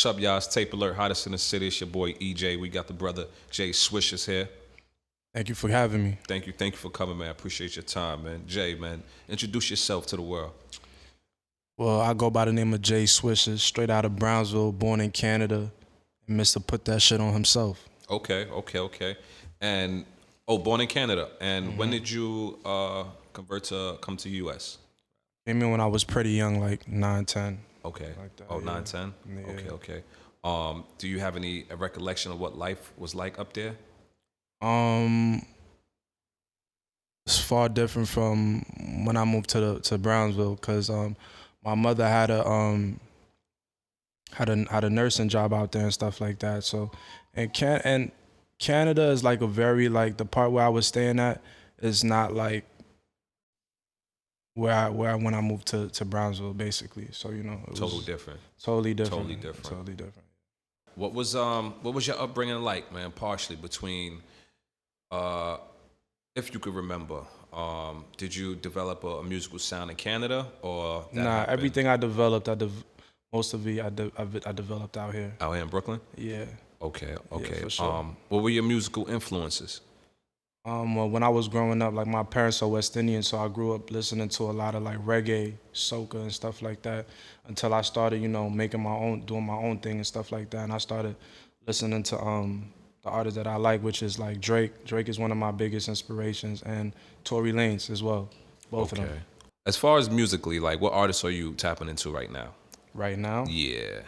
What's up, y'all? It's Tapealert, hottest in the city. It's your boy EJ. We got the brother Jay Swishes here. Thank you for having me. Thank you for coming, man. I appreciate your time, man. Jay, man, introduce yourself to the world. Well, I go by the name of Jay Swishes, straight out of Brownsville, born in Canada, and Mister put that shit on himself. Okay. And born in Canada. And when did you convert to come to US? Came in when I was pretty young, like 9, 10. Okay. Like that, Oh, yeah. 9, 10? Yeah. Okay. Do you have any recollection of what life was like up there? Um, it's far different from when I moved to Brownsville, cause my mother had a nursing job out there and stuff like that. So, and Canada is like a very like the part where I was staying at is not like where I when I moved to Brownsville basically. So it Totally was different. totally different. Totally different. Totally different. What was your upbringing like, man? Partially between, if you could remember, did you develop a musical sound in Canada or that Nah, happened everything I developed, most of it I developed out here. out here in Brooklyn? Yeah. Okay. for sure. What were your musical influences? Well, when I was growing up, like my parents are West Indian, so I grew up listening to a lot of like reggae, soca, and stuff like that. Until I started, making doing my own thing and stuff like that, and I started listening to the artists that I like, which is like Drake. Drake is one of my biggest inspirations, and Tory Lanez as well, both of them. As far as musically, like what artists are you tapping into right now? Right now, Yeah.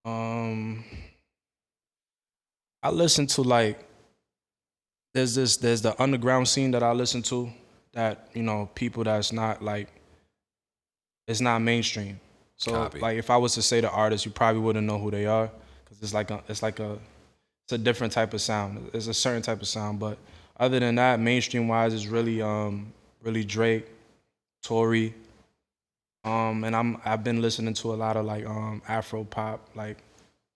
um, I listen to like there's the underground scene that I listen to that people that's not like it's not mainstream. So Copy. like if I was to say the artist, you probably wouldn't know who they are because it's a different type of sound. It's a certain type of sound, but other than that, mainstream wise, it's really Drake, Tory, and I've been listening to a lot of like Afro pop, like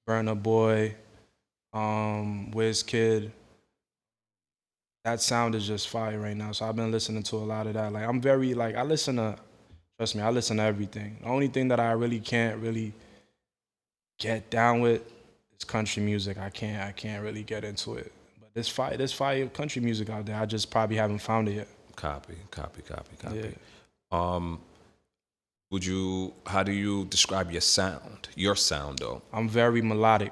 Burna Boy, Kid. That sound is just fire right now. So I've been listening to a lot of that. Like I'm very like trust me, I listen to everything. The only thing that I really can't really get down with is country music. I can't really get into it. But there's fire country music out there. I just probably haven't found it yet. Copy. Yeah. Um, how do you describe your sound? Your sound though. I'm very melodic,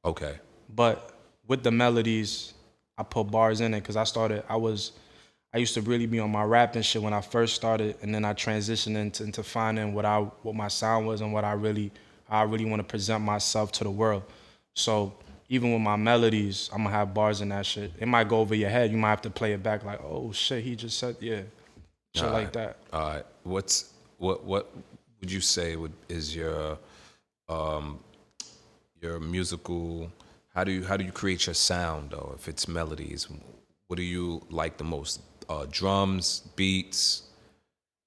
Okay. but with the melodies, I put bars in it because I used to really be on my rap and shit when I first started, and then I transitioned into finding what my sound was and how I really want to present myself to the world. So even with my melodies, I'm gonna have bars in that shit. It might go over your head. You might have to play it back like, oh shit, he just said shit like that. All right. What would you say is um your musical? How do you create your sound though? If it's melodies, what do you like the most? Drums, beats,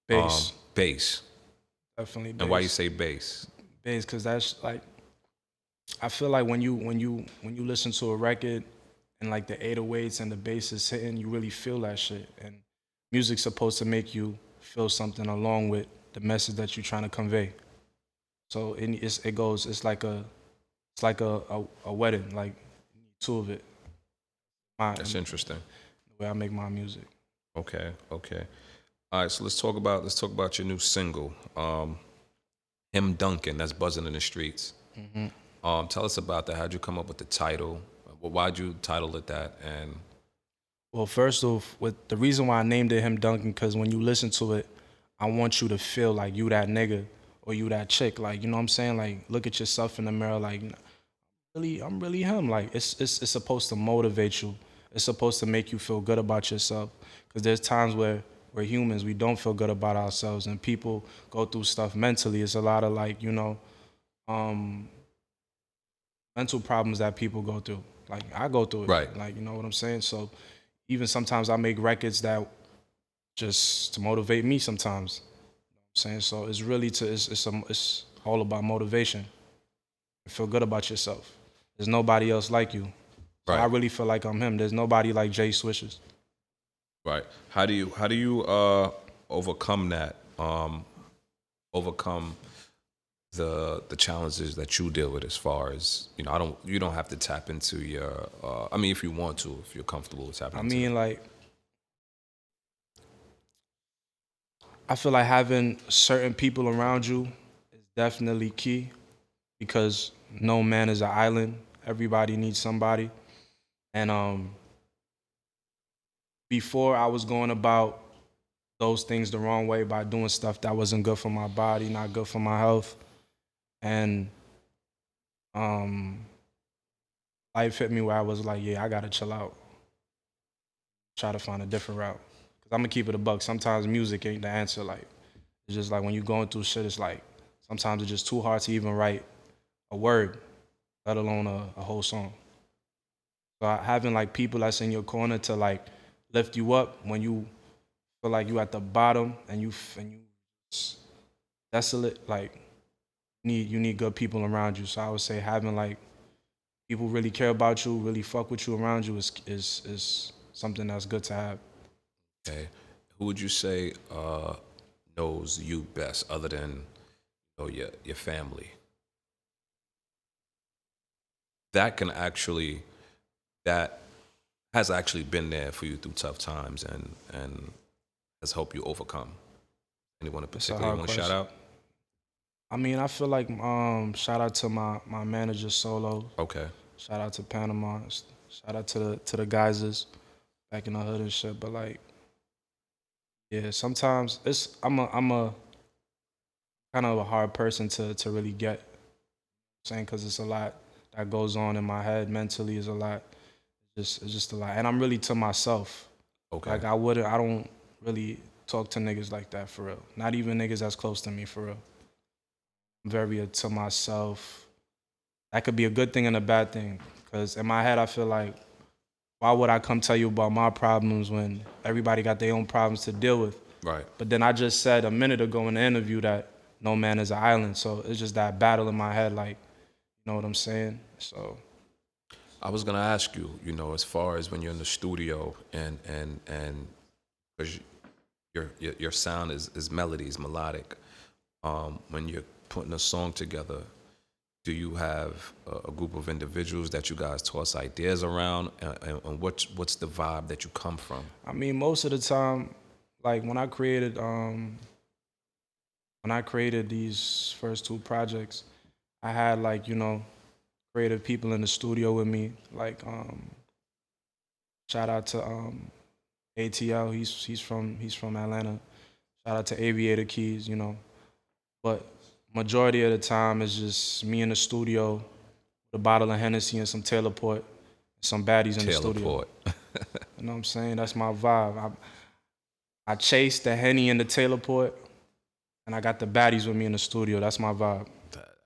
Bass, bass. definitely bass. And why you say bass? Bass, because that's like I feel like when you listen to a record and like the 808s and the bass is hitting, you really feel that shit. And music's supposed to make you feel something along with the message that you're trying to convey. So it's like a wedding, like two of it. That's interesting. The way I make my music. Okay. All right. So let's talk about your new single, "Him Duncan," that's buzzing in the streets. Tell us about that. How'd you come up with the title? Why'd you title it that? And Well, first off, with the reason why I named it Him Duncan, because when you listen to it, I want you to feel like you that nigga or you that chick. Like, you know what I'm saying? Like, look at yourself in the mirror. Like, really, I'm really him. Like, it's supposed to motivate you. It's supposed to make you feel good about yourself. Because there's times where we're humans, we don't feel good about ourselves, and people go through stuff mentally. It's a lot of like, um, mental problems that people go through. Like I go through it. Right. Like, you know what I'm saying? So even sometimes I make records that just to motivate me sometimes. I'm saying so it's really it's all about motivation. Feel good about yourself. There's nobody else like you. So I right, really feel like I'm him. There's nobody like Jay Swishes. right. How do you overcome that? Overcome the challenges that you deal with as far as you don't have to tap into your I mean if you want to, if you're comfortable with tapping I into that. mean, like, I feel like having certain people around you is definitely key because no man is an island. Everybody needs somebody. And before I was going about those things the wrong way by doing stuff that wasn't good for my body, not good for my health. And um, life hit me where I was like, yeah, I gotta chill out, try to find a different route. Cause I'm gonna keep it a buck. Sometimes music ain't the answer. Like, it's just like when you're going through shit, it's like sometimes it's just too hard to even write a word, let alone a whole song. So having like people that's in your corner to like lift you up when you feel like you at the bottom and you desolate, like you need good people around you. So I would say having like people really care about you, really fuck with you around you is something that's good to have. Okay, who would you say knows you best other than your family? That can actually that has actually been there for you through tough times and has helped you overcome. Anyone in It's a particular you hard want to shout question. out? I mean, I feel like shout out to my manager Solo. Okay. Shout out to Panama. Shout out to the guys back in the hood and shit. But like, yeah, sometimes I'm a kind of a hard person to really get. Saying because it's a lot that goes on in my head mentally is a lot. It's just a lot, and I'm really to myself. Okay. Like I don't really talk to niggas like that for real. Not even niggas that's close to me for real. I'm very to myself. That could be a good thing and a bad thing. Cause in my head I feel like why would I come tell you about my problems when everybody got their own problems to deal with? Right. But then I just said a minute ago in the interview that no man is an island. So it's just that battle in my head, like, you know what I'm saying? So I was gonna ask you, as far as when you're in the studio and because your sound is melodies, melodic. When you're putting a song together, do you have a group of individuals that you guys toss ideas around, and what's the vibe that you come from? I mean, most of the time, like when I created these first two projects, I had like, creative people in the studio with me. Like shout out to ATL, he's from Atlanta. Shout out to Aviator Keys, But majority of the time it's just me in the studio, with a bottle of Hennessy and some Taylor Port, some baddies in the Taylor studio. Port. You know what I'm saying? That's my vibe. I chase the Henny and the Taylor Port, and I got the baddies with me in the studio. That's my vibe.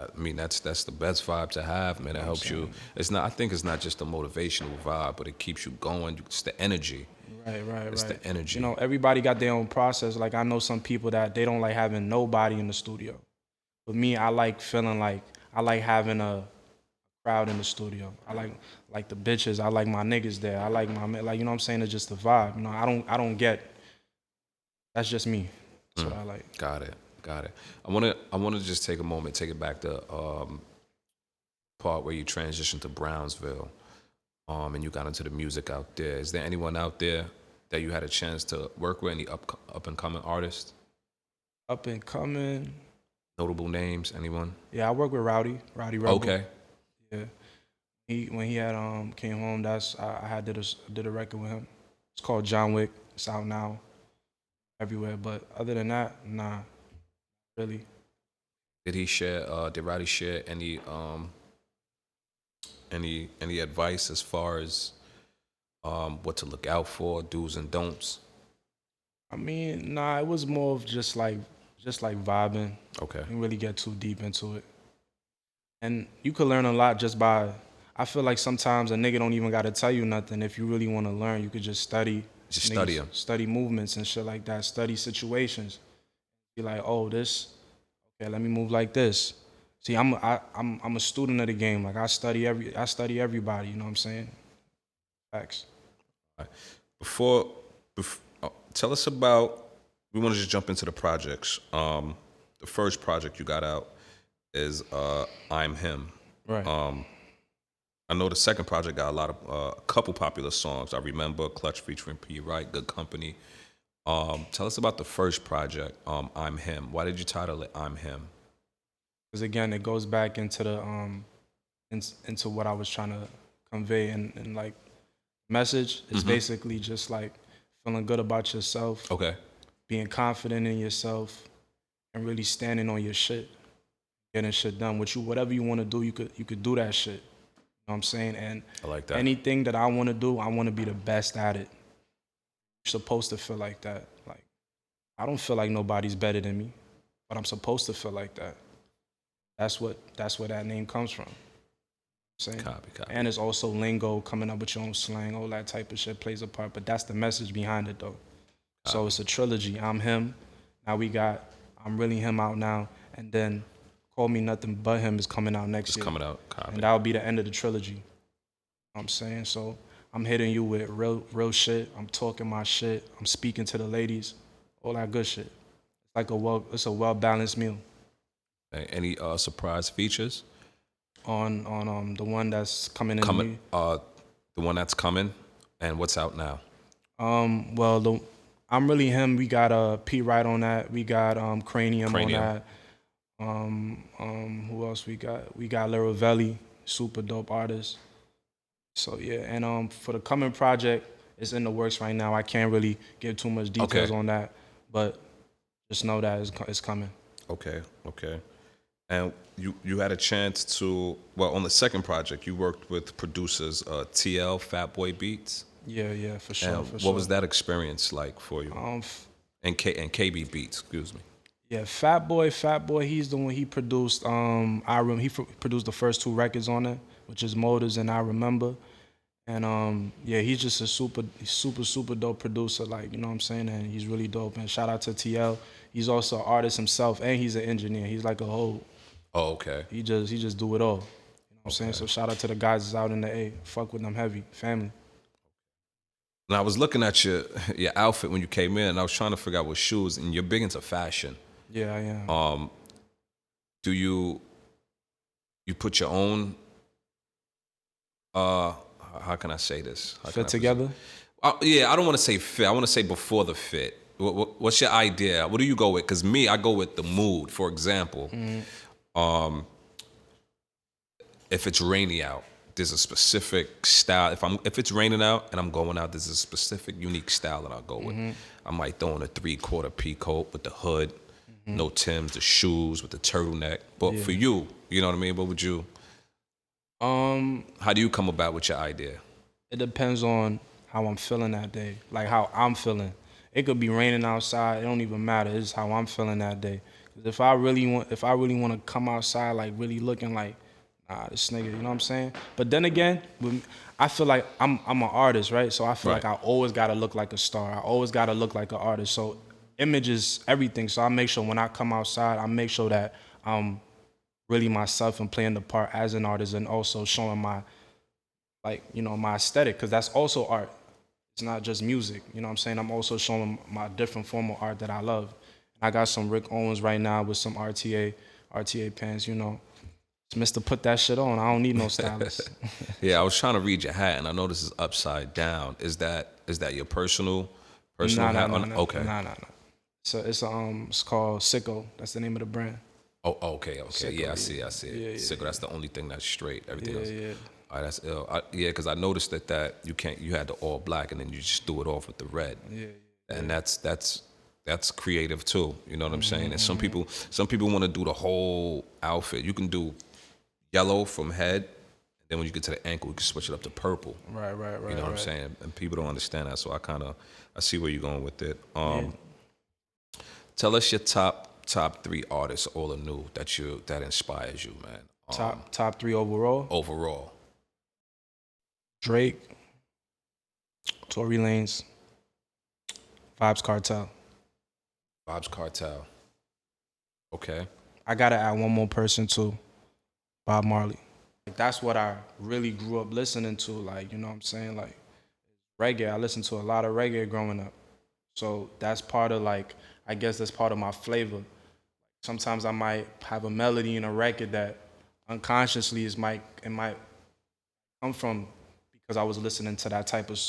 I mean, that's the best vibe to have, man. It You know what I'm helps you. saying? It's not. I think it's not just a motivational vibe, but it keeps you going. It's the energy. It's Right. the energy. Everybody got their own process. Like I know some people that they don't like having nobody in the studio. But me, I like feeling like I like having a crowd in the studio. I like the bitches. I like my niggas there. I like like you know what I'm saying. It's just the vibe. I don't get. That's just me. That's what I like. Got it. Got it. I wanna just take a moment, take it back to part where you transitioned to Brownsville, and you got into the music out there. Is there anyone out there that you had a chance to work with? Any up and coming artists? Up and coming. Notable names? Anyone? Yeah, I work with Rowdy Rebel. Okay. Yeah. When he had came home, I had did a record with him. It's called John Wick. It's out now everywhere. But other than that, nah, really. Did he share? Did Roddy share any advice as far as what to look out for, do's and don'ts? I mean, nah, it was more of just like vibing. Okay. Didn't really get too deep into it. And you could learn a lot just by. I feel like sometimes a nigga don't even gotta tell you nothing. If you really want to learn, you could just study. Just study him. Study movements and shit like that. Study situations. Be like, oh, this. Okay, let me move like this. See, I'm a student of the game. Like I study everybody. You know what I'm saying? Facts. Before, tell us about. We want to just jump into the projects. The first project you got out, is I'm Him. Right. I know the second project got a couple popular songs. I remember Clutch featuring P. Wright, Good Company. Tell us about the first project, I'm Him. Why did you title it I'm Him? Because again, it goes back into the into what I was trying to convey and like message. It's basically just like feeling good about yourself, Okay. being confident in yourself, and really standing on your shit, getting shit done. Whatever you want to do, you could do that shit. You know what I'm saying? And I like that. anything that I want to do, I want to be the best at it. You're supposed to feel like that. Like I don't feel like nobody's better than me, but I'm supposed to feel like that. That's where that name comes from. Saying. Copy. And it's also lingo, coming up with your own slang, all that type of shit plays a part. But that's the message behind it though. So it's a trilogy. I'm Him. Now we got I'm Really Him out now. And then Call Me Nothing But Him is coming out next year. It's coming out. Copy. And that'll be the end of the trilogy. You know what I'm saying? So I'm hitting you with real shit. I'm talking my shit. I'm speaking to the ladies. All that good shit. It's a well balanced meal. Any surprise features? On the one that's coming in. The one that's coming, and what's out now? Well, I'm Really Him. We got P. Wright on that. We got Kranium on that. Who else we got? We got Rowdy, super dope artist. So yeah, and for the coming project, it's in the works right now. I can't really give too much details on that, but just know that it's coming. Okay. And you had a chance to, well, on the second project, you worked with producers TL, Fat Boy Beats. Yeah, for sure. And what was that experience like for you? And KB Beats, excuse me. Yeah, Fat Boy, he's the one he produced. Produced the first two records on it, which is Motors and I Remember. And yeah, he's just a super dope producer. Like, you know what I'm saying? And he's really dope. And shout out to TL. He's also an artist himself, and he's an engineer. He's like a whole. Oh, okay. He just do it all. You know what I'm saying? So shout out to the guys that's out in the A. Fuck with them heavy. Family. And I was looking at your outfit when you came in, and I was trying to figure out what shoes, and you're big into fashion. Yeah, I am. Do you put your own how can I say this? Fit together? Yeah, I don't want to say fit. I want to say before the fit. What's your idea? What do you go with? Because me, I go with the mood. For example, if it's rainy out, there's a specific style. If it's raining out and I'm going out, there's a specific, unique style that I'll go with. I might throw in a 3/4 pea coat with the hood, no Timbs, the shoes with the turtleneck. But for you, you know what I mean? What would you? How do you come about with your idea? It depends on how I'm feeling that day, like how I'm feeling. It could be raining outside. It don't even matter. It's how I'm feeling that day. 'Cause if I really want to come outside, like really looking like, nah, this nigga, you know what I'm saying? But then again, I feel like I'm an artist, right? So I feel like I always gotta look like a star. I always gotta look like an artist. So image is everything. So I make sure when I come outside, I make sure that I'm really myself and playing the part as an artist, and also showing my, like, you know, my aesthetic, because that's also art. It's not just music, you know what I'm saying? I'm also showing my different form of art that I love. I got some Rick Owens right now with some RTA pants, you know. It's Mr. Put that shit on. I don't need no stylist. Yeah, I was trying to read your hat, and I know this is upside down. Is that your personal hat? Okay. Nah. So it's called Sicko. That's the name of the brand. Oh, okay. Sicko, Yeah, I see it. Yeah. Sicko, that's the only thing that's straight. Everything else. Yeah. All right, that's ill. Because I noticed that you had the all black, and then you just threw it off with the red. Yeah. And that's creative too. You know what I'm saying? And some people want to do the whole outfit. You can do yellow from head. Then when you get to the ankle, you can switch it up to purple. Right. You know what I'm saying? And people don't understand that, so I see where you're going with it. Tell us your top 3 artists, old or new, that inspires you, man. Top 3 overall? Overall. Drake, Tory Lanez, Vybz Kartel. Vybz Kartel. Okay. I gotta add one more person too, Bob Marley. That's what I really grew up listening to, like, you know what I'm saying? Like, reggae. I listened to a lot of reggae growing up. So that's part of, like, I guess that's part of my flavor. Sometimes I might have a melody in a record that unconsciously it might come from because I was listening to that type of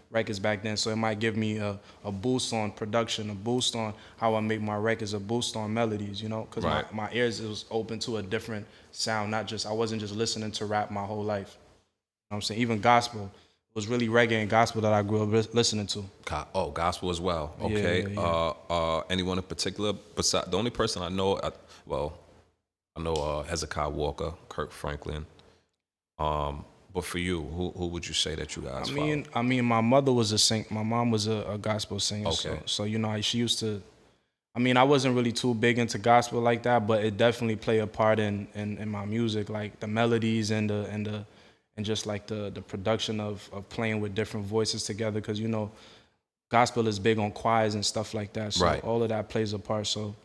records back then. So it might give me a boost on production, a boost on how I make my records, a boost on melodies, you know, because Right. my ears was open to a different sound. I wasn't just listening to rap my whole life. You know what I'm saying? Even gospel. It was really reggae and gospel that I grew up listening to. Oh, gospel as well. Yeah, Okay. yeah, yeah. Anyone in particular? Besides the only person I know, I know Hezekiah Walker, Kirk Franklin. But for you, who would you say that you guys follow? My mother was a sing. My mom was a gospel singer. Okay. So you know, she used to. I mean, I wasn't really too big into gospel like that, but it definitely played a part in my music, like the melodies and just like the production of playing with different voices together. Because you know, gospel is big on choirs and stuff like that. So Right. all of that plays a part. So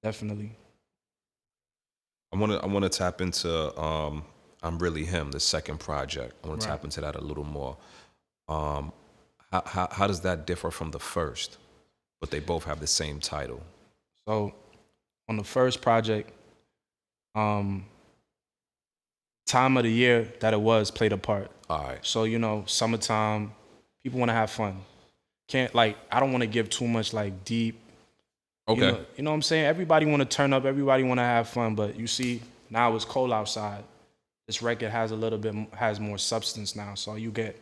definitely. I wanna tap into I'm Really Him, the second project. I wanna Right. tap into that a little more. Um, how does that differ from the first? But they both have the same title. So on the first project, um, time of the year that it was played a part. All right. So, you know, summertime, people want to have fun. Can't like I don't want to give too much like deep. Okay. You know what I'm saying? Everybody want to turn up, everybody want to have fun, but you see now it's cold outside. This record has a little bit has more substance now. So you get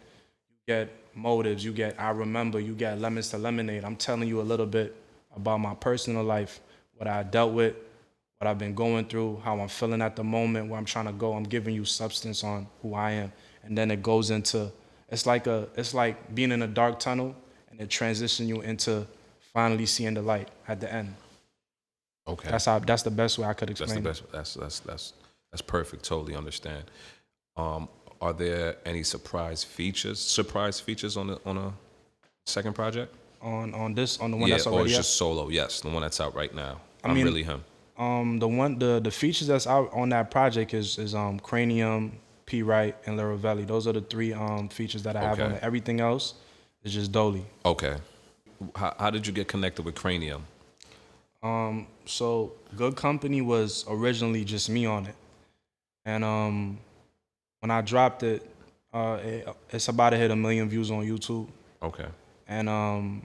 motives, you get I remember, you get lemons to lemonade. I'm telling you a little bit about my personal life, what I dealt with, what I've been going through, how I'm feeling at the moment, where I'm trying to go. I'm giving you substance on who I am. And then it goes into it's like being in a dark tunnel and it transitions you into finally seeing the light at the end. Okay. That's the best way I could That's the explain it. best. That's perfect. Totally understand. Um, are there any surprise features on a second project? On the one Yeah, that's or already it's out. just solo. Yes, the one that's out right now. I I'm mean, Really Him. the features that's out on that project is Kranium, P Wright, and Laravelli. Those are the three features that I have on Okay. it. Everything else is just Dolly. Okay. How did you get connected with Cranium? So Good Company was originally just me on it, and when I dropped it, it's about to hit 1 million views on YouTube, Okay. and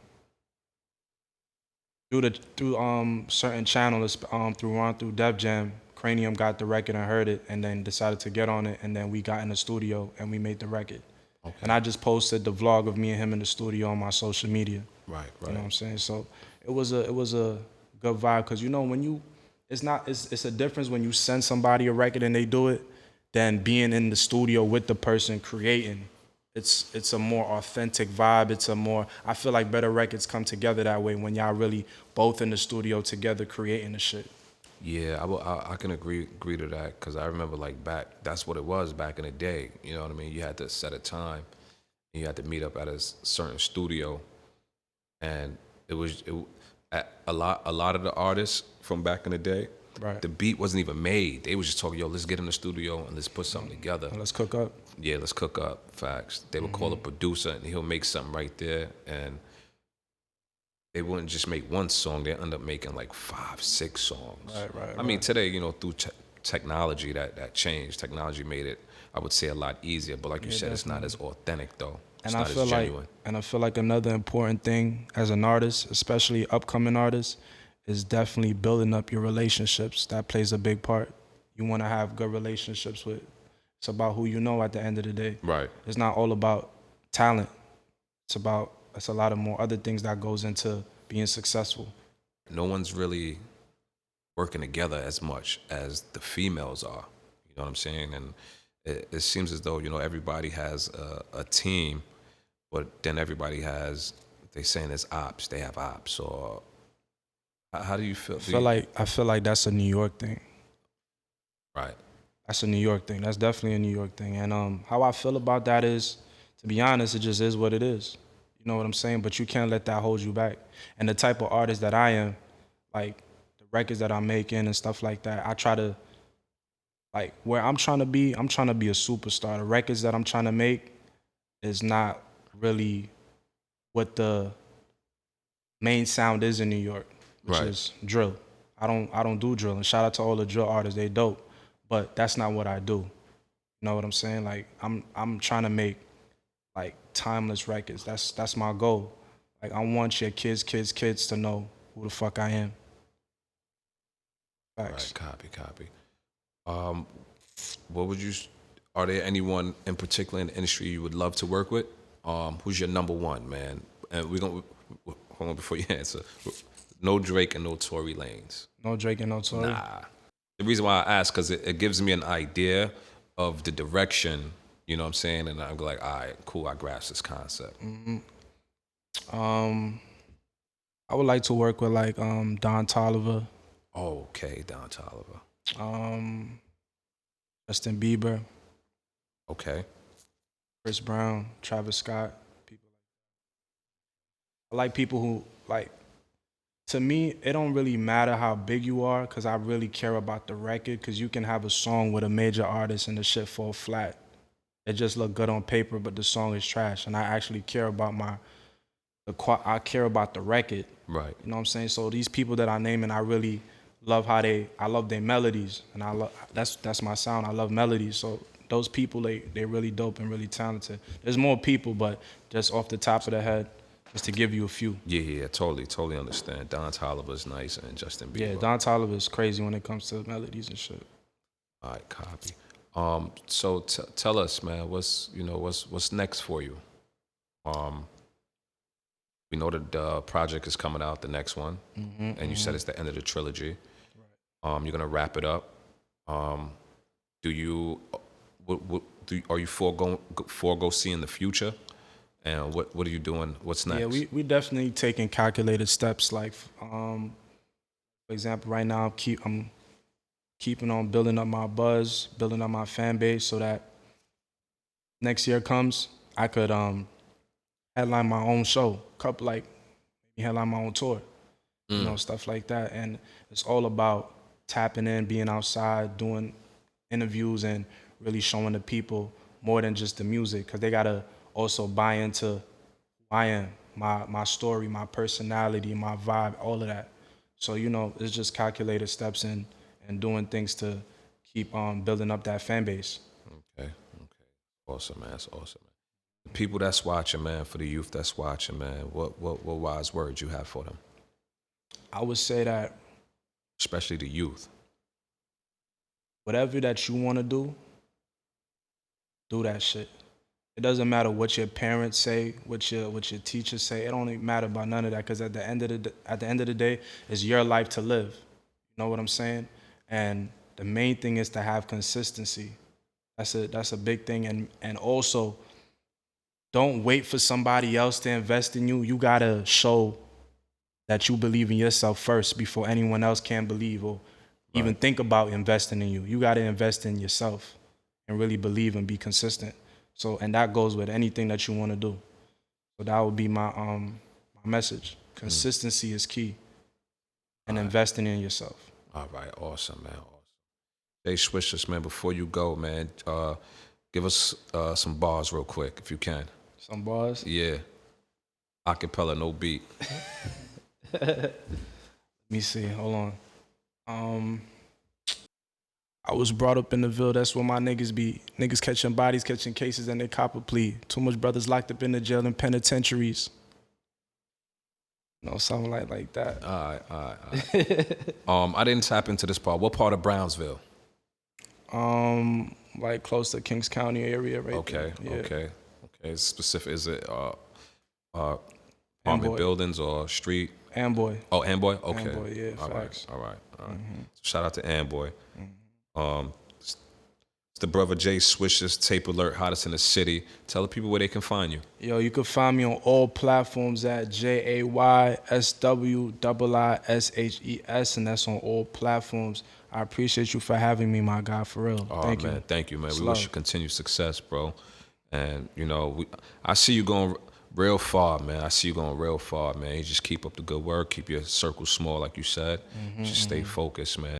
through certain channels through Def Jam, Cranium got the record and heard it, and then decided to get on it, and then we got in the studio and we made the record. Okay. And I just posted the vlog of me and him in the studio on my social media. Right. You know what I'm Right. saying? So it was a good vibe because you know when you it's a difference when you send somebody a record and they do it than being in the studio with the person creating. It's a more authentic vibe. I feel like better records come together that way when y'all really both in the studio together creating the shit. Yeah, I can agree to that because I remember like back. That's what it was back in the day. You know what I mean? You had to set a time. And you had to meet up at a certain studio, and a lot of the artists from back in the day. Right. The beat wasn't even made. They was just talking, yo, let's get in the studio and let's put something together. Let's cook up. Yeah, let's cook up. Facts. They would call a producer and he'll make something right there, and they wouldn't just make one song. They end up making like 5, 6 songs. Right. I mean, today, you know, through technology that changed. Technology made it, I would say, a lot easier. But like you said, it's not as authentic though. It's not as genuine. I feel like another important thing as an artist, especially upcoming artists, is definitely building up your relationships. That plays a big part. You want to have good relationships with. It's about who you know at the end of the day. Right. It's not all about talent. It's a lot of more other things that goes into being successful. No one's really working together as much as the females are. You know what I'm saying? And it seems as though, you know, everybody has a team, but then everybody has, they saying it's ops. They have ops. Or how do you feel? I feel like that's a New York thing. Right. That's a New York thing. That's definitely a New York thing. And how I feel about that is, to be honest, it just is what it is. You know what I'm saying? But you can't let that hold you back. And the type of artist that I am, like the records that I'm making and stuff like that, I try to, like where I'm trying to be a superstar. The records that I'm trying to make is not really what the main sound is in New York, which Right. is drill. I don't do drill. And shout out to all the drill artists, they dope. But that's not what I do. You know what I'm saying? Like I'm trying to make like timeless records. That's my goal. Like I want your kids to know who the fuck I am. Facts. Right, copy. What would you? Are there anyone in particular in the industry you would love to work with? Who's your number one, man? And we're gonna hold on before you answer. No Drake and no Tory Lanez. No Drake and no Tory. Nah. The reason why I ask because it gives me an idea of the direction. You know what I'm saying? And I'm like, all right, cool. I grasp this concept. I would like to work with like Don Toliver, Okay, Don Toliver. Justin Bieber, Okay. Chris Brown, Travis Scott. People like that. I like people who like. To me, it don't really matter how big you are, cause I really care about the record. Cause you can have a song with a major artist and the shit fall flat. It just look good on paper, but the song is trash. And I actually care about I care about the record. Right. You know what I'm saying? So these people that I name, and I really love I love their melodies, and that's my sound. I love melodies. So those people, they really dope and really talented. There's more people, but just off the top of the head, just to give you a few. Yeah, totally understand. Don Toliver's nice and Justin Bieber. Yeah, Don Toliver is crazy when it comes to melodies and shit. All right, copy. So tell us, man, what's next for you? We know that the project is coming out, the next one, and you said it's the end of the trilogy. Right. You're gonna wrap it up. Do you, are you forego seeing the future? And what are you doing? What's next? Yeah, we definitely taking calculated steps. Like, for example, right now I'm keeping on building up my buzz, building up my fan base, so that next year comes, I could headline my own show, maybe headline my own tour, you know, stuff like that. And it's all about tapping in, being outside, doing interviews, and really showing the people more than just the music, because they gotta also buy into who I am, my story, my personality, my vibe, all of that. So, you know, it's just calculated steps and doing things to keep building up that fan base. Okay. Awesome, man. That's awesome, man. The people that's watching, man, for the youth that's watching, man, what wise words you have for them? I would say that Especially the youth. whatever that you want to do that shit. It doesn't matter what your parents say, what your teachers say. It don't even matter about none of that, because at the end of the day, it's your life to live. You know what I'm saying? And the main thing is to have consistency. That's a big thing. And also, don't wait for somebody else to invest in you. You gotta show that you believe in yourself first before anyone else can believe or even think about investing in you. You gotta invest in yourself and really believe and be consistent. So, and that goes with anything that you want to do. So that would be my message. Consistency is key, and investing in yourself. All right, awesome, man. Awesome. Hey, Swishes, man, before you go, man, give us some bars real quick, if you can. Some bars? Yeah. Acapella, no beat. Let me see. Hold on. I was brought up in the Ville. That's where my niggas be. Niggas catching bodies, catching cases, and they cop a plea. Too much brothers locked up in the jail and penitentiaries. You know, something like that. All right. I didn't tap into this part. What part of Brownsville? Like close to Kings County area, right? Okay, there. Yeah. okay. Specific, is it apartment Amboy. buildings or street? Amboy. Oh, Amboy? Okay. Amboy, yeah, All facts. right. Shout out to Amboy. It's the brother Jay Swishes, Tapealert, hottest in the city. Tell the people where they can find you. Yo, you can find me on all platforms at JAYSWIISHES, and that's on all platforms. I appreciate you for having me, my guy, for real. Oh, Thank man, you. thank you, man. It's We wish love. you continued success, bro. And, you know, I see you going real far, man. I see you going real far, man. You just keep up the good work. Keep your circle small, like you said. Just stay focused, man.